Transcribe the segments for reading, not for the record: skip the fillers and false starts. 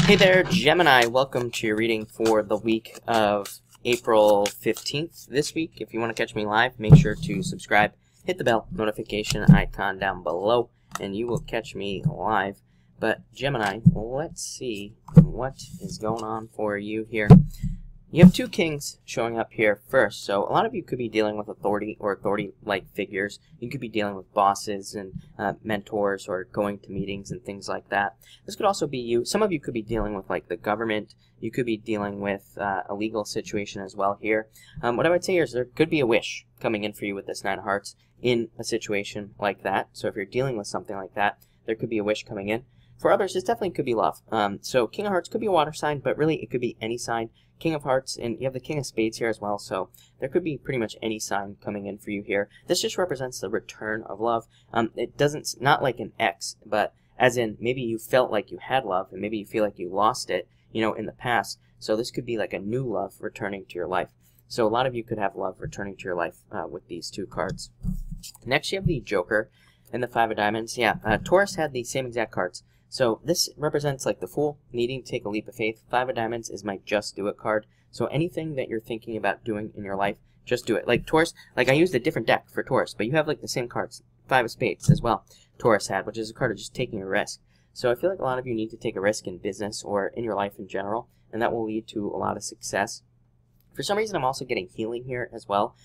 Hey there, Gemini. Welcome to your reading for the week of April 15th this week. If you want to catch me live, make sure to subscribe, hit the bell notification icon down below, and you will catch me live. But Gemini, let's see what is going on for you here. You have two kings showing up here first, so a lot of you could be dealing with authority or authority-like figures. You could be dealing with bosses and mentors or going to meetings and things like that. This could also be you. Some of you could be dealing with like the government. You could be dealing with a legal situation as well here. What I would say is there could be a wish coming in for you with this Nine of Hearts in a situation like that. So if you're dealing with something like that, there could be a wish coming in. For others, this definitely could be love. So King of Hearts could be a water sign, but really it could be any sign. King of Hearts, and you have the King of Spades here as well, so there could be pretty much any sign coming in for you here. This just represents the return of love. It doesn't, not like an ex, but as in maybe you felt like you had love, and maybe you feel like you lost it, you know, in the past. So this could be like a new love returning to your life. So a lot of you could have love returning to your life with these two cards. Next, you have the Joker and the Five of Diamonds. Yeah, Taurus had the same exact cards. So this represents like the Fool, needing to take a leap of faith. Five of Diamonds is my just do it card. So anything that you're thinking about doing in your life, just do it. Like Taurus, like I used a different deck for Taurus, but you have like the same cards. Five of Spades as well, Taurus had, which is a card of just taking a risk. So I feel like a lot of you need to take a risk in business or in your life in general, and that will lead to a lot of success. For some reason, I'm also getting healing here as well.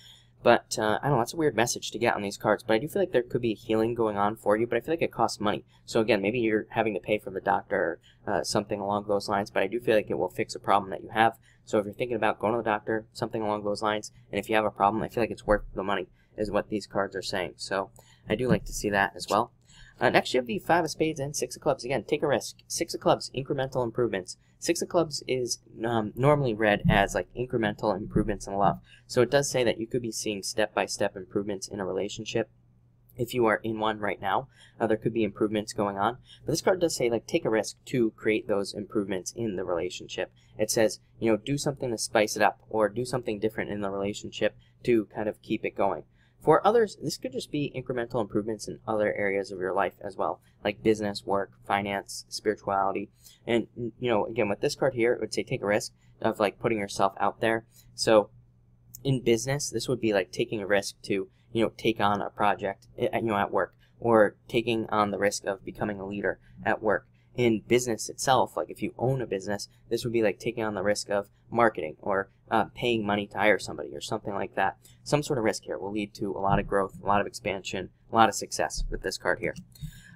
But, I don't know, that's a weird message to get on these cards, but I do feel like there could be healing going on for you, but I feel like it costs money. So again, maybe you're having to pay for the doctor or something along those lines, but I do feel like it will fix a problem that you have. So if you're thinking about going to the doctor, something along those lines, and if you have a problem, I feel like it's worth the money, is what these cards are saying. So I do like to see that as well. Next, you have the Five of Spades and Six of Clubs. Again, take a risk. Six of Clubs, incremental improvements. Six of Clubs is normally read as like incremental improvements in love. So it does say that you could be seeing step-by-step improvements in a relationship. If you are in one right now, there could be improvements going on. But this card does say, like, take a risk to create those improvements in the relationship. It says, you know, do something to spice it up or do something different in the relationship to kind of keep it going. For others, this could just be incremental improvements in other areas of your life as well, like business, work, finance, spirituality. And, you know, again, with this card here, it would say take a risk of, like, putting yourself out there. So in business, this would be like taking a risk to, you know, take on a project, you know, at work, or taking on the risk of becoming a leader at work. In business itself, like if you own a business, this would be like taking on the risk of marketing or paying money to hire somebody or something like that. Some sort of risk here will lead to a lot of growth, a lot of expansion, a lot of success with this card here.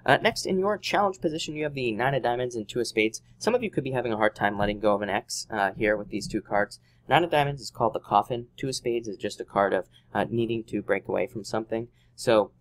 Next, in your challenge position, you have the Nine of Diamonds and Two of Spades. Some of you could be having a hard time letting go of an ex here with these two cards. Nine of Diamonds is called the Coffin. Two of Spades is just a card of needing to break away from something. So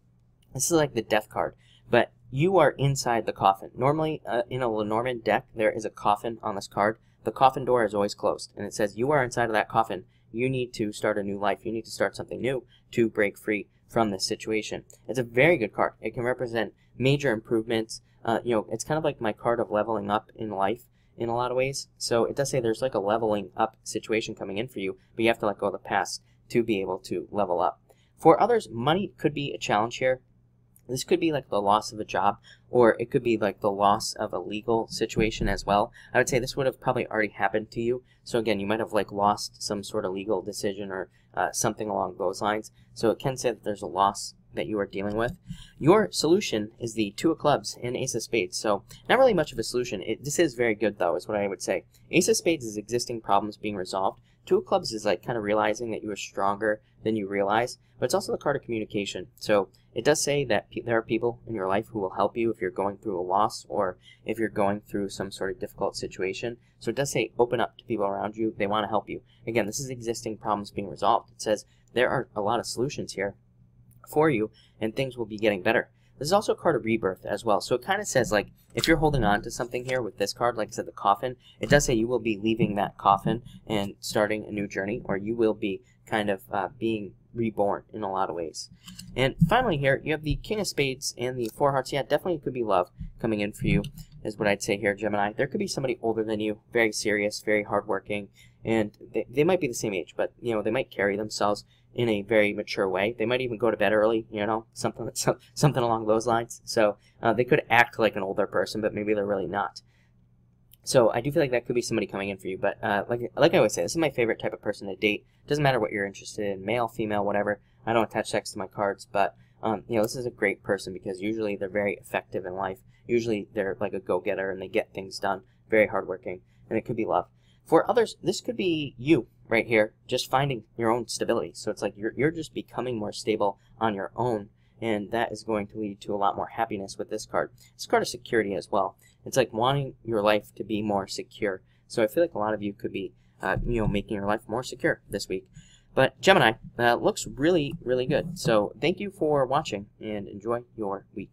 this is like the death card. But you are inside the coffin. Normally, in a Lenormand deck, there is a coffin on this card. The coffin door is always closed, and it says you are inside of that coffin. You need to start a new life. You need to start something new to break free from this situation. It's a very good card. It can represent major improvements. You know, it's kind of like my card of leveling up in life in a lot of ways. So it does say there's like a leveling up situation coming in for you, but you have to let go of the past to be able to level up. For others, money could be a challenge here. This could be like the loss of a job, or it could be like the loss of a legal situation as well. I would say this would have probably already happened to you. So again, you might have like lost some sort of legal decision or something along those lines. So it can say that there's a loss that you are dealing with. Your solution is the Two of Clubs and Ace of Spades. So not really much of a solution. This is very good though, is what I would say. Ace of Spades is existing problems being resolved. Two of Clubs is like kind of realizing that you are stronger than you realize, but it's also the card of communication. So it does say that there are people in your life who will help you if you're going through a loss or if you're going through some sort of difficult situation. So it does say open up to people around you. They want to help you. Again, this is existing problems being resolved. It says there are a lot of solutions here for you and things will be getting better. This is also a card of rebirth as well. So it kind of says, like, if you're holding on to something here with this card, like I said, the coffin, it does say you will be leaving that coffin and starting a new journey, or you will be kind of being reborn in a lot of ways. And finally here, you have the King of Spades and the Four of Hearts. Yeah, definitely could be love coming in for you, is what I'd say here, Gemini. There could be somebody older than you, very serious, very hardworking, and they might be the same age, but, you know, they might carry themselves in a very mature way. They might even go to bed early, you know, something along those lines. So they could act like an older person, but maybe they're really not. So I do feel like that could be somebody coming in for you. But like I always say, this is my favorite type of person to date. Doesn't matter what you're interested in, male, female, whatever. I don't attach sex to my cards, but you know, this is a great person because usually they're very effective in life. Usually they're like a go-getter and they get things done, very hardworking, and it could be love. For others, this could be you right here, just finding your own stability. So it's like you're just becoming more stable on your own, and that is going to lead to a lot more happiness with this card. This card is security as well. It's like wanting your life to be more secure. So I feel like a lot of you could be, you know, making your life more secure this week. But Gemini looks really, really good. So thank you for watching and enjoy your week.